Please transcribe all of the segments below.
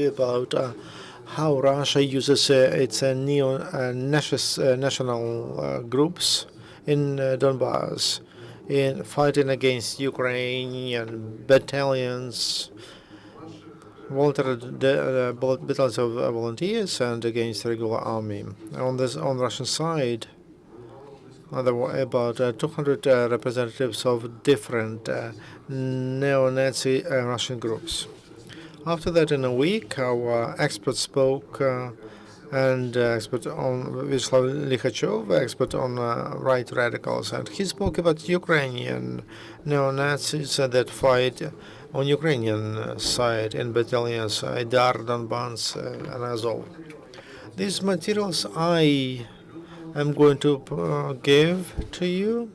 about how Russia uses its national groups in Donbass in fighting against Ukrainian battalions, battalions of volunteers, and against the regular army. On Russian side, there were about 200 representatives of different neo-Nazi Russian groups. After that, in a week, our expert spoke, and expert on Vyacheslav Likhachev, expert on right radicals, and he spoke about Ukrainian neo-Nazis that fight on Ukrainian side in battalions Aidar, Donbass, and Azov. These materials I am going to give to you.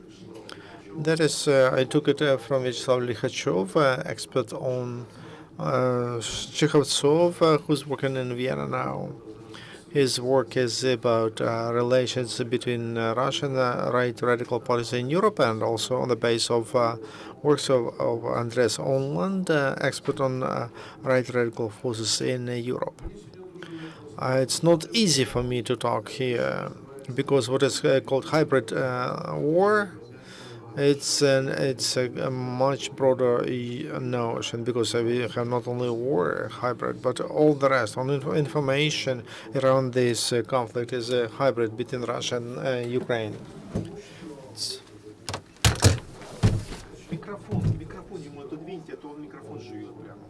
That is, I took it from Vyacheslav Likhachev, expert on Chekhovtsov, who's working in Vienna now. His work is about relations between Russian right radical parties in Europe, and also on the base of works of Andres Onland, expert on right radical forces in Europe. It's not easy for me to talk here because what is called hybrid war, it's a much broader notion, because we have not only war hybrid, but all the rest. All information around this conflict is a hybrid between Russia and Ukraine. Микрофон ему отодвиньте, а то он микрофон жует прямо.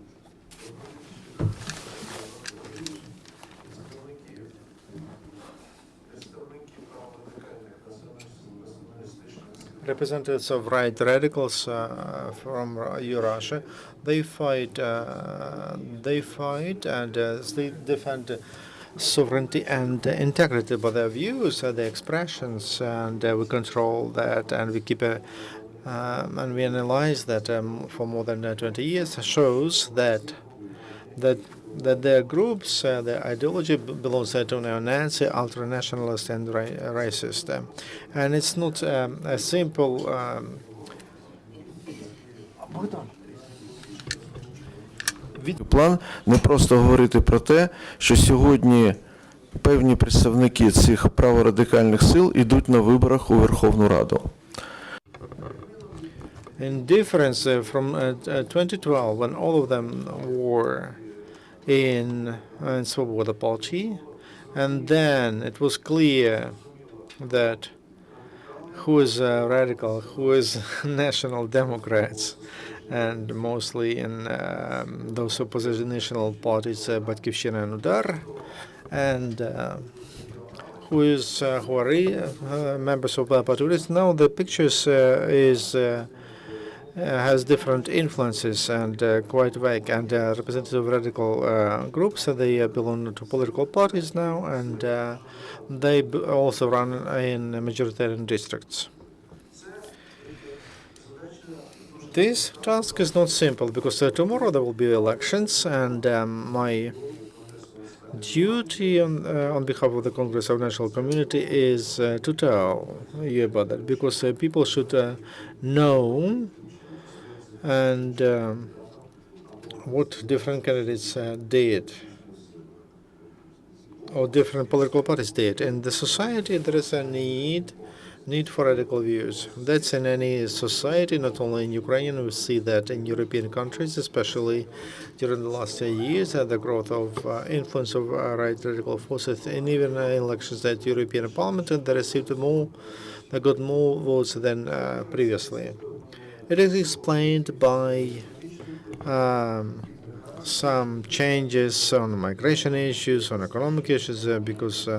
Representatives of right radicals from Russia, they fight and they defend sovereignty and integrity by their views, their expressions, and we control that, and we keep and we analyze that for more than 20 years. Shows that their groups, their ideology belongs to neo-Nazi, ultra-nationalist, and racist. And it's not a simple План не просто говорити про те, що сьогодні певні представники цих праворадикальних сил йдуть на виборах у Верховну Раду. In difference from 2012, when all of them were in Svoboda Party, and then it was clear that who is radical, who is national Democrats, and mostly in those oppositional parties, Batkivshchina and Udar, and who are members of parties. Now the pictures has different influences and quite vague, and representative of radical groups. They belong to political parties now, and they also run in majoritarian districts. This task is not simple, because tomorrow there will be elections, and my duty on behalf of the Congress of National Community is to tell you about that, because people should know and what different candidates did, or different political parties did. In the society, there is a need for radical views. That's in any society, not only in Ukraine. We see that in European countries, especially during the last years, the growth of influence of right radical forces, and even elections at European Parliament, they received they got more votes than previously. It is explained by some changes on migration issues, on economic issues, because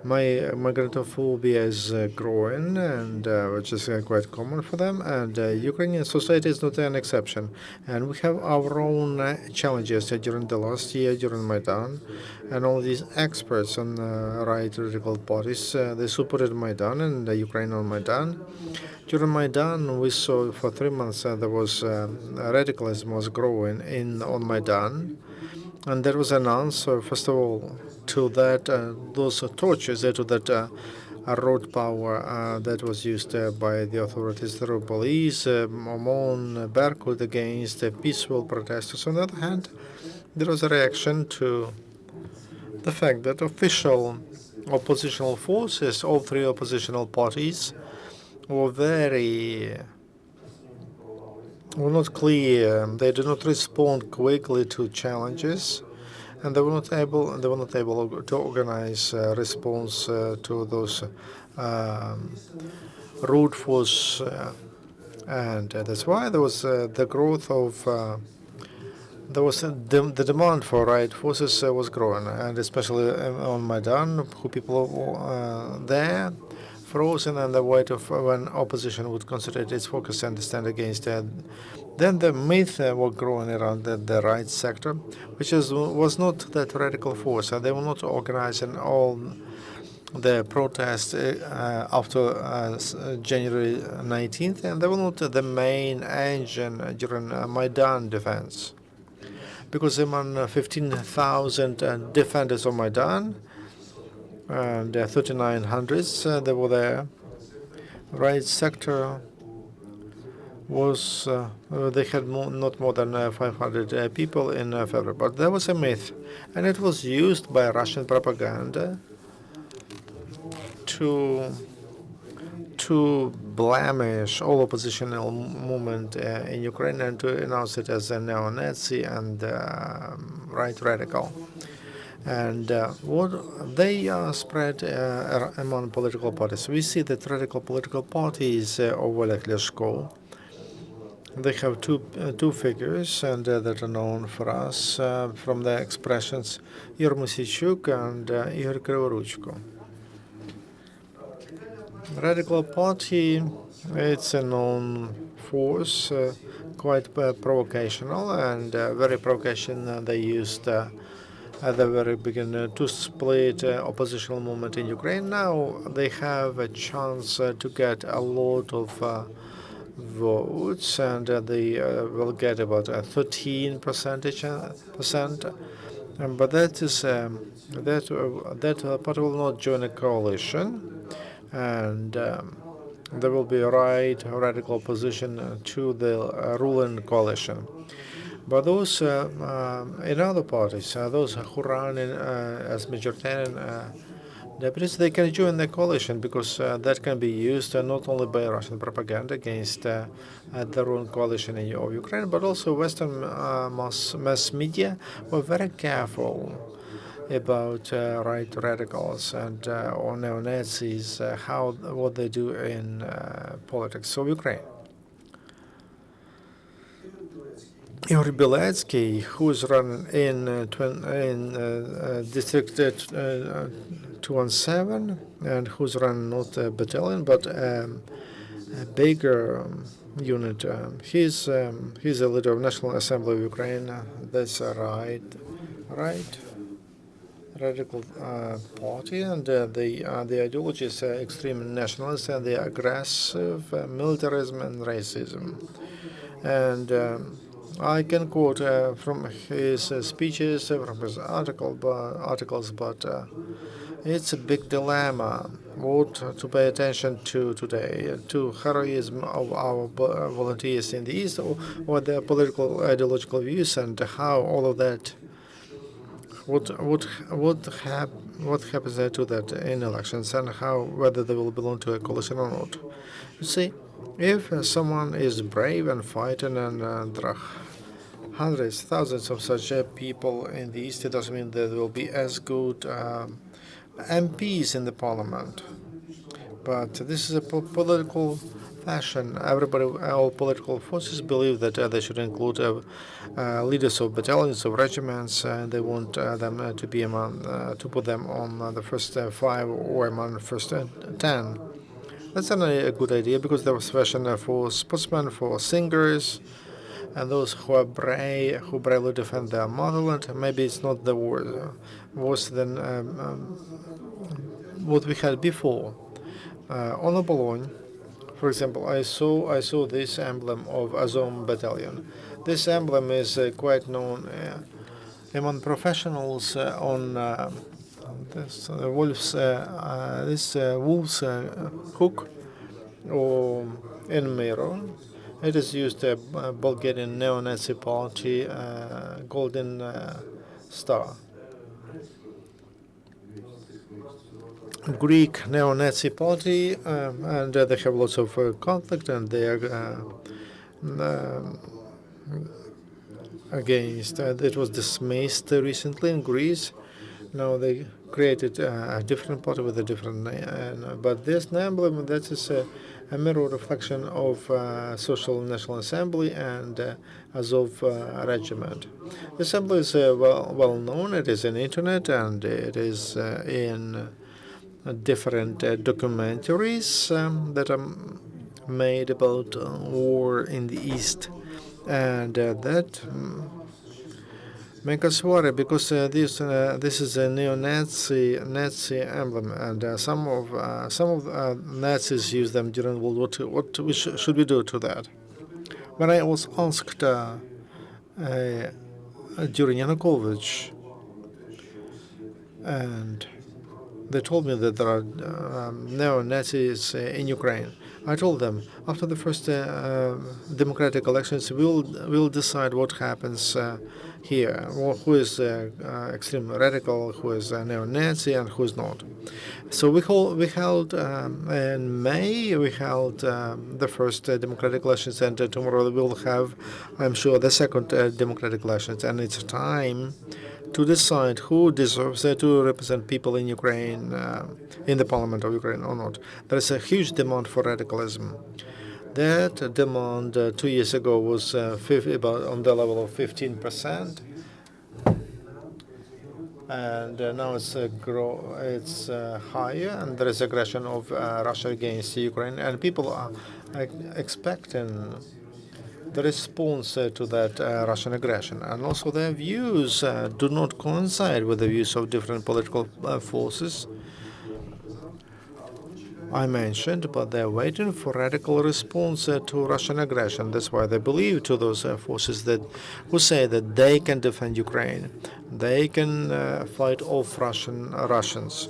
migratophobia is growing, and which is quite common for them, and Ukrainian society is not an exception. And we have our own challenges during the last year, during Maidan, and all these experts on right radical parties, they supported Maidan and Ukraine on Maidan. During Maidan, we saw for 3 months there was radicalism was growing on Maidan, and there was an answer, first of all, to that those tortures, to that road power that was used by the authorities through police, OMON, Berkut, against peaceful protesters. On the other hand, there was a reaction to the fact that official oppositional forces, all three oppositional parties, were not clear. They did not respond quickly to challenges, and they were not able to organize a response to those rude force, and that's why there was the growth of there was the demand for right forces was growing, and especially on Maidan, who people there frozen and the wait of when opposition would concentrate its focus and stand against it. Then the myth was growing around the right sector, which was not that radical force, and they were not organizing all the protests after January 19th, and they were not the main engine during Maidan defense. Because among 15,000 defenders of Maidan, and 3,900 they were there, right sector was they had not more than 500 people in February. But there was a myth, and it was used by Russian propaganda to blemish all oppositional movement in Ukraine and to announce it as a neo-Nazi and right radical. And what they spread among political parties. We see that radical political parties of Oleg Leshko, they have two figures, and that are known for us from their expressions, Igor Moiseikchuk and Igor Krivoruchko. Radical party, it's a known force, quite provocational, and very provocation they used at the very beginning to split oppositional movement in Ukraine. Now they have a chance to get a lot of votes, and they will get about 13%. But that is that party will not join a coalition, and there will be a radical opposition to the ruling coalition. But those in other parties, those who run as majoritarian deputies, they can join the coalition because that can be used not only by Russian propaganda against the ruling coalition of Ukraine, but also Western mass media were very careful about right radicals and or neo-Nazis, what they do in politics of Ukraine. Igor Beletsky, who's running in District 217, and who's running not a battalion but a bigger unit. He's a leader of National Assembly of Ukraine. That's a right radical party, and the ideology is extreme nationalist and the aggressive militarism and racism. And I can quote from his speeches, from his articles, but it's a big dilemma. What to pay attention to today? To heroism of our volunteers in the East, or their political ideological views, and how all of that. What happens to that in elections, and how whether they will belong to a coalition or not? You see, if someone is brave and fighting, and there are hundreds, thousands of such people in the East, it doesn't mean there will be as good MPs in the parliament. But this is a political fashion. All political forces believe that they should include leaders of battalions, of regiments, and they want them to be among, to put them on the first 5 or among the first 10. That's not a good idea, because there was fashion for sportsmen, for singers, and those who are who bravely defend their motherland. Maybe it's not the worse than what we had before. On Obologne, for example, I saw this emblem of Azov battalion. This emblem is quite known among professionals on this wolf's hook or in mirror. It is used Bulgarian neo-Nazi party Golden Star. Greek neo-Nazi party, and they have lots of conflict, and they are against. It was dismissed recently in Greece. Now they created a different party with a different name, but this emblem that is a mirror reflection of Social National Assembly and Azov Regiment. The assembly is well known. It is in internet and it is in different documentaries that are made about war in the East, and that make us worry because this is a neo-Nazi emblem, and some of Nazis used them during World War II. What should we do to that? When I was asked during Yanukovych, and they told me that there are neo-Nazis in Ukraine. I told them after the first democratic elections, we'll decide what happens here. Who is extreme radical, who is neo-Nazi, and who is not. So we held in May. We held the first democratic elections, and tomorrow we'll have, I'm sure, the second democratic elections. And it's time to decide who deserves to represent people in Ukraine, in the parliament of Ukraine or not. There is a huge demand for radicalism. That demand 2 years ago was about on the level of 15%, and now it's higher, and there is aggression of Russia against Ukraine, and people are expecting the response to that Russian aggression, and also their views do not coincide with the views of different political forces I mentioned, but they're waiting for radical response to Russian aggression. That's why they believe to those forces that who say that they can defend Ukraine, they can fight off Russians.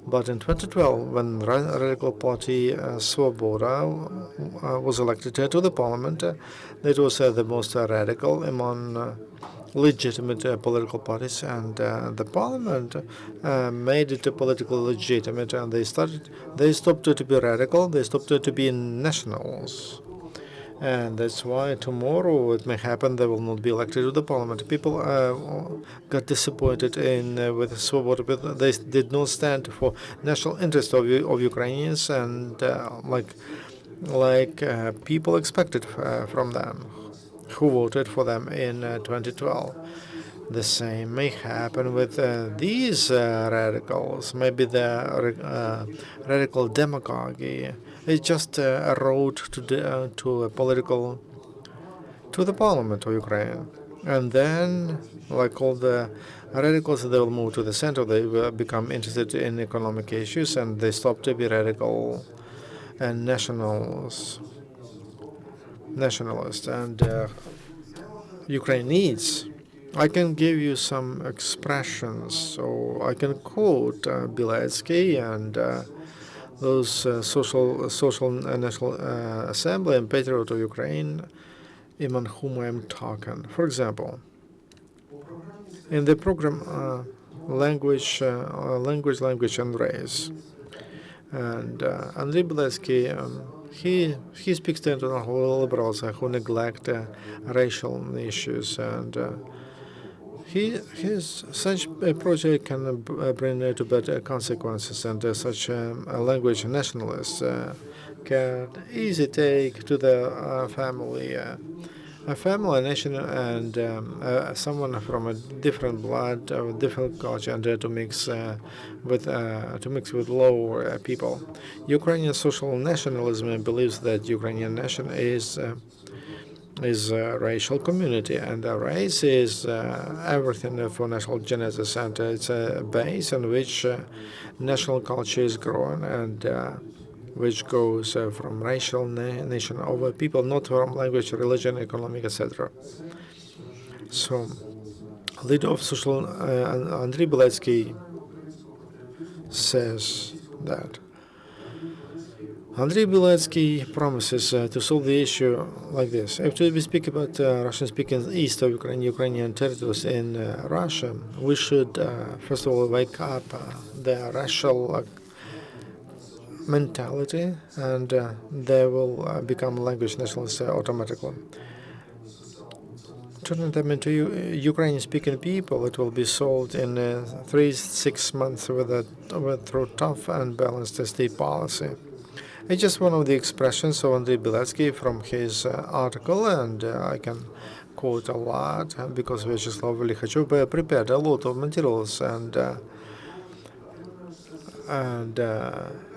But in 2012, when radical party Svoboda was elected to the parliament, it was the most radical among legitimate political parties, and the parliament made it politically legitimate, and they stopped to be radical, they stopped to be nationals. And that's why tomorrow it may happen they will not be elected to the parliament. People got disappointed in with Svoboda, but they did not stand for national interest of Ukrainians, and like people expected from them, who voted for them in 2012. The same may happen with these radicals. Maybe the radical demagogy is just a road to a political to the parliament of Ukraine, and then, like all the radicals, they will move to the center. They will become interested in economic issues, and they stop to be radical and nationalists. And Ukraine needs. I can give you some expressions, so I can quote Bieletsky and those social national assembly and patriot of Ukraine, among whom I am talking. For example, in the program language and race, and Andrei Bieletsky, he speaks to international liberals who neglect racial issues, and his such a project can bring to better consequences, and such a language nationalist can easily take to the family, a family, a nation, and someone from a different blood or different culture, and to mix with lower people. Ukrainian social nationalism believes that Ukrainian nation is a racial community, and the race is everything for national genesis, and it's a base on which national culture is grown, and which goes from racial nation over people, not from language, religion, economic, etc. So, leader of social Andrei Bieletsky says that Andrei Beletsky promises to solve the issue like this. After we speak about Russian-speaking east of Ukrainian territories in Russia, we should first of all wake up the racial mentality, and they will become language nationalists automatically. Turning them into Ukrainian-speaking people, it will be solved in 3-6 months through tough and balanced state policy. It's just one of the expressions of Andrei Beletsky from his article, and I can quote a lot because Vyacheslav Likhachov prepared a lot of materials, and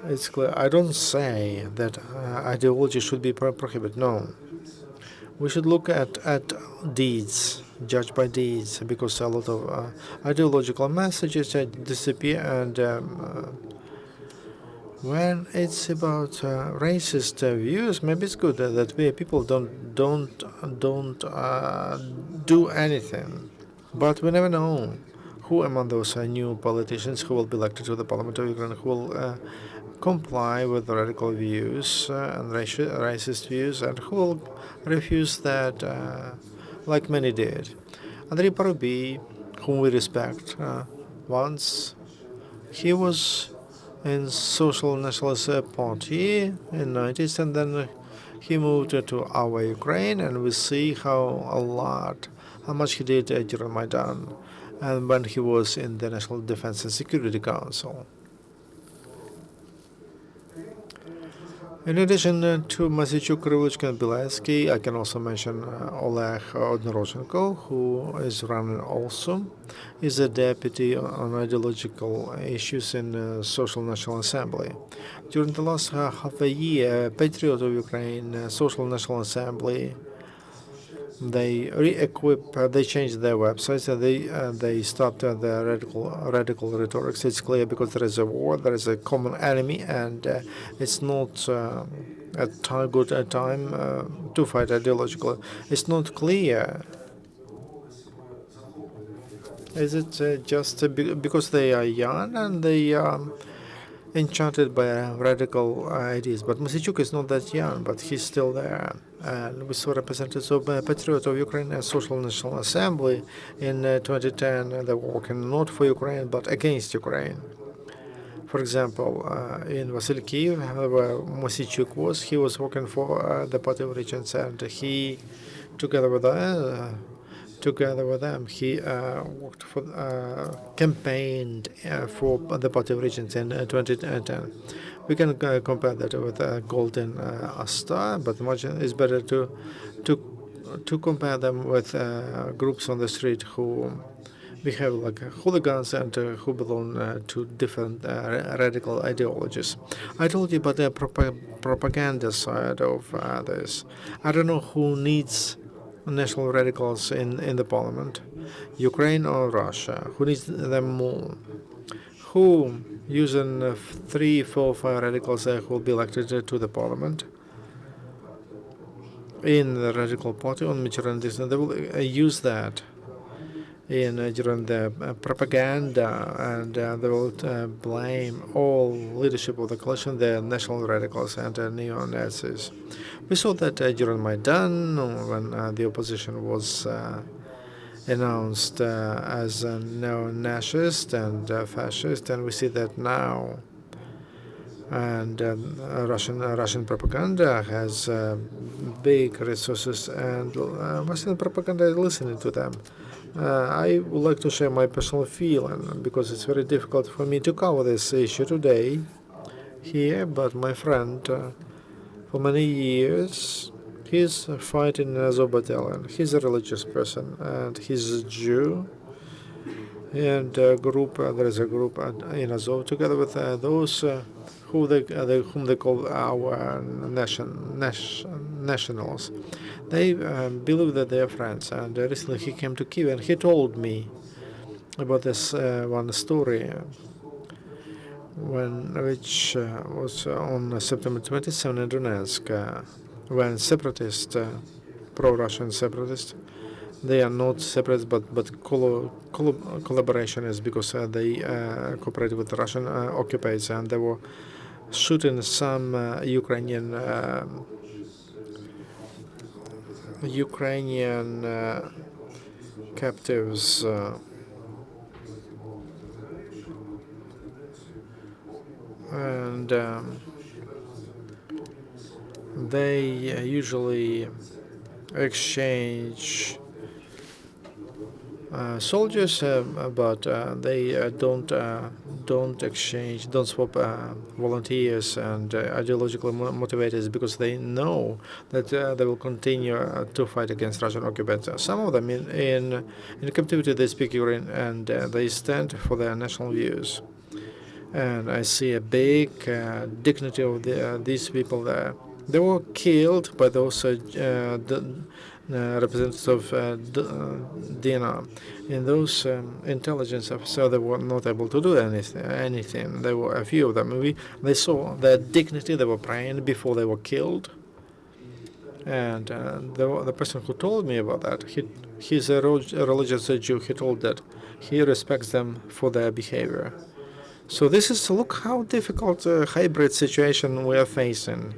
it's clear. I don't say that ideology should be prohibited. No, we should look at deeds, judge by deeds, because a lot of ideological messages disappear, and when it's about racist views, maybe it's good that we people don't do anything, but we never know who among those new politicians who will be elected to the parliament of Ukraine who will comply with the radical views and racist views, and who will refuse that, like many did. Andrei Parubi, whom we respect, once he was in Social Nationalist Party in 90s, and then he moved to our Ukraine, and we see how much he did during Maidan, and when he was in the National Defense and Security Council. In addition to Masychuk, Kryvlychko, and Beletsky, I can also mention Oleg Odnorozhenko, who is running also. He's a deputy on ideological issues in the Social National Assembly. During the last half a year, Patriot of Ukraine, Social National Assembly, they they changed their websites, and they stopped the radical rhetorics. It's clear because there is a war, there is a common enemy, and it's not a good time to fight ideologically. It's not clear. Is it just because they are young and they enchanted by radical ideas? But Masychuk is not that young, but he's still there. And we saw representatives of Patriot of Ukraine and Social National Assembly in 2010. They were working not for Ukraine, but against Ukraine. For example, in Vasilkiv, where Masychuk was, he was working for the Party of Regions, and he, together with them, he worked for, campaigned for the Party of Regions in 2010. We can compare that with Golden Star, but much is better to compare them with groups on the street who behave like hooligans and who belong to different radical ideologies. I told you about the propaganda side of this. I don't know who needs national radicals in the parliament, Ukraine or Russia. Who needs them more? Who, using 3, 4, 5 radicals who will be elected to the parliament in the radical party on Michigan, they will use that during the propaganda, and they will blame all leadership of the coalition, the national radicals and neo-Nazis. We saw that during Maidan, when the opposition was announced as a neo-Nazist and fascist, and we see that now. And Russian propaganda has big resources, and Western propaganda is listening to them. I would like to share my personal feeling, because it's very difficult for me to cover this issue today here, but my friend, for many years, he's fighting in Azov battalion. He's a religious person, and he's a Jew. And there is a group in Azov, together with those whom they call our nationals. They believe that they are friends. And recently he came to Kiev, and he told me about this one story, which was on September 27 in Donetsk, when separatists, pro-Russian separatists, they are not separate, but collaborationists, because they cooperate with the Russian occupiers, and they were shooting some Ukrainian captives. And they usually exchange soldiers, but they don't swap volunteers and ideologically motivators, because they know that they will continue to fight against Russian occupants. Some of them in captivity they speak Ukrainian, and they stand for their national views. And I see a big dignity of these people there. They were killed by those representatives of DNR. In those intelligence officers, they were not able to do anything. There were a few of them. They saw their dignity. They were praying before they were killed. And the person who told me about that, he's a religious Jew. He told that he respects them for their behavior. So this is, look how difficult hybrid situation we are facing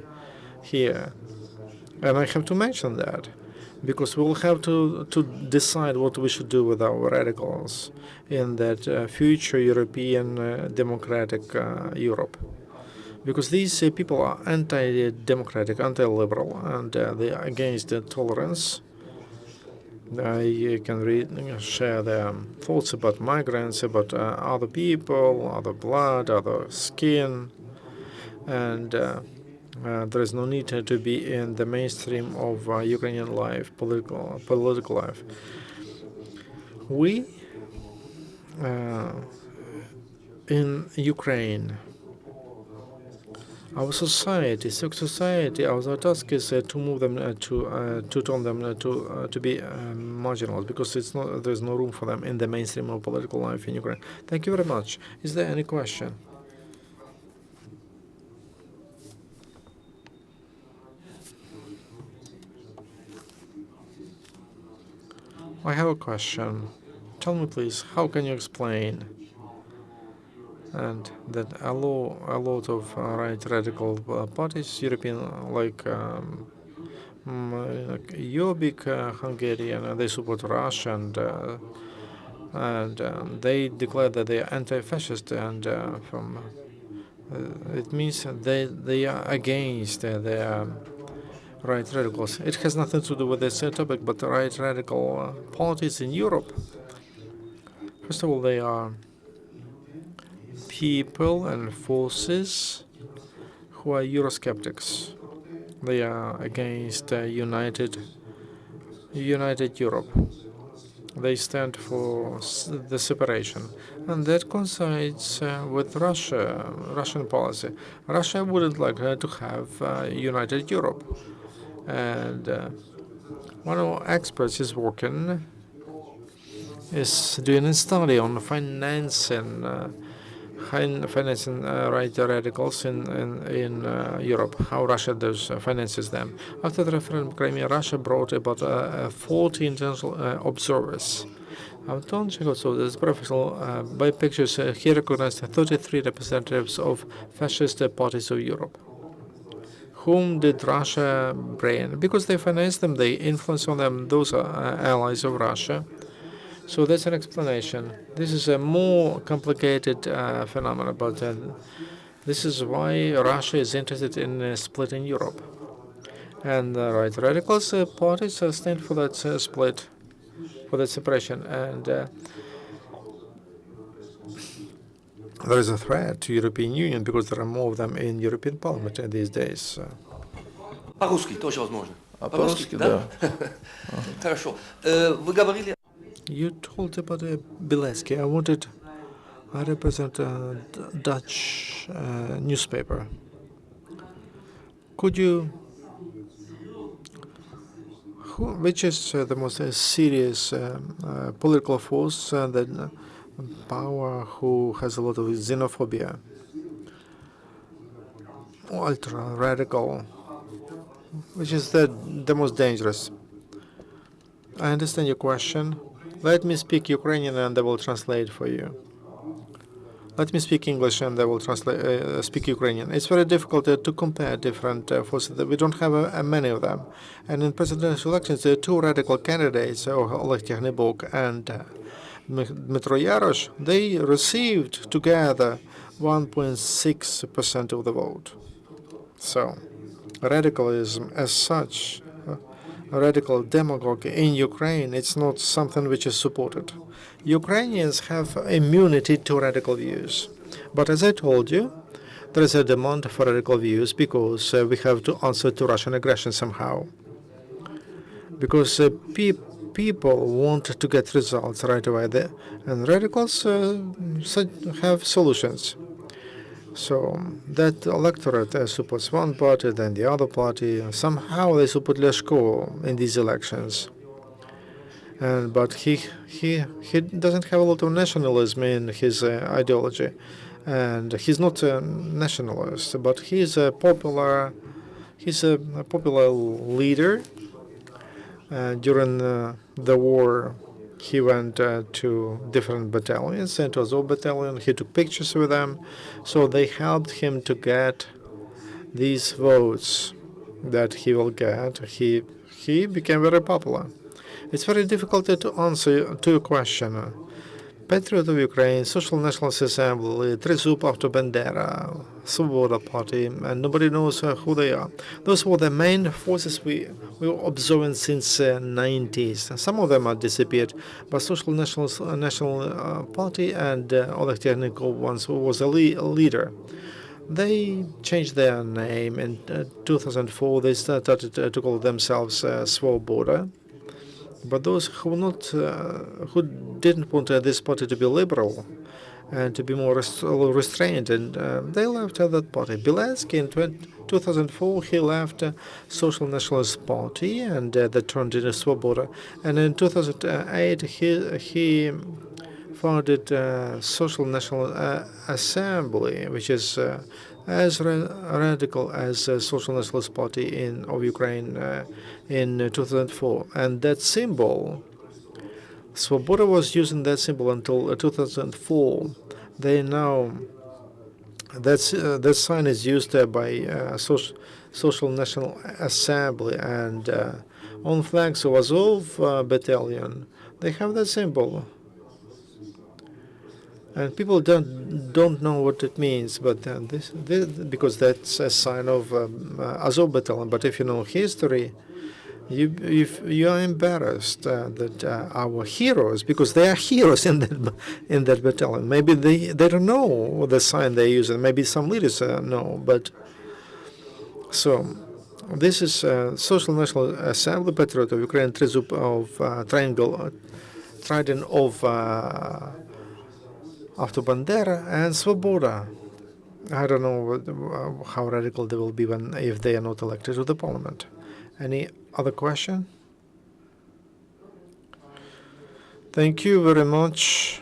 here. And I have to mention that, because we will have to decide what we should do with our radicals in that future European democratic Europe. Because these people are anti-democratic, anti-liberal, and they are against tolerance. You can share their thoughts about migrants, about other people, other blood, other skin, and there is no need to be in the mainstream of Ukrainian life, political life. We in Ukraine, our society, civic society, our task is to move them to turn them to be marginalized, because there's no room for them in the mainstream of political life in Ukraine. Thank you very much. Is there any question? I have a question. Tell me, please, how can you explain and that a lot of right radical parties, European, like Jobbik, Hungarian, they support Russia, and they declare that they are anti-fascist, and it means they are against the right radicals. It has nothing to do with this topic, but right radical parties in Europe, first of all, they are people and forces who are Eurosceptics. They are against united Europe. They stand for the separation, and that coincides with Russian policy. Russia wouldn't like to have united Europe, and one of our experts is doing a study on financing right radicals in Europe, how Russia finances them. After the referendum in Crimea, Russia brought about 40 international observers. Anton Chekhov, this professional by pictures, he recognized 33 representatives of fascist parties of Europe. Whom did Russia bring? Because they finance them, they influence on them. Those are allies of Russia. So that's an explanation. This is a more complicated phenomenon, but this is why Russia is interested in splitting Europe. And the right radicals parties stand for that split, for that separation. And there is a threat to European Union because there are more of them in European Parliament these days. По-русски тоже возможно. По-русски, да. Хорошо. Вы говорили... You told about Bileski. I represent a Dutch newspaper. Could you, which is the most serious political force that power who has a lot of xenophobia, ultra radical, which is the most dangerous? I understand your question. Let me speak Ukrainian and I will translate for you. Let me speak English and I will translate, speak Ukrainian. It's very difficult to compare different forces. We don't have many of them. And in presidential elections, there are two radical candidates, Oleg Tyahnybok and Dmytro Yarosh. They received together 1.6% of the vote. So, radicalism as such, radical demagogue in Ukraine, it's not something which is supported. Ukrainians have immunity to radical views. But as I told you, there is a demand for radical views because we have to answer to Russian aggression somehow. Because people want to get results right away, and radicals have solutions. So that electorate supports one party, then the other party. Somehow they support Leshko in these elections. But he doesn't have a lot of nationalism in his ideology, and he's not a nationalist, but he's a popular leader. During the war, he went to different battalions, and to Azov battalion. He took pictures with them, so they helped him to get these votes that he will get. He became very popular. It's very difficult to answer to your question. Patriot of Ukraine, Social Nationalist Assembly, Trezub after Bandera, Svoboda Party, and nobody knows who they are. Those were the main forces we were observing since 90s. Some of them have disappeared, but Social National Party and Oleg Tyahnybok once was a leader. They changed their name in 2004. They started to call themselves Svoboda. But those who didn't want this party to be liberal and to be more restrained, and they left that party. Belensky in 2004 he left Social Nationalist Party, and that turned into Svoboda. And in 2008 he founded Social National Assembly, which is as radical as Social Nationalist Party of Ukraine in 2004. And that symbol, Svoboda was using that symbol until 2004. They now, that sign is used by Social National Assembly, and on flags of Azov battalion, they have that symbol. And people don't know what it means, but this because that's a sign of Azov battalion. But if you know history, you are embarrassed that our heroes, because they are heroes in that battalion. Maybe they don't know the sign they're using. Maybe some leaders know, but so. This is Social National Assembly, Patriot of Ukraine, Trezub of Trident of after Bandera and Svoboda. I don't know how radical they will be if they are not elected to the parliament. Any other question? Thank you very much.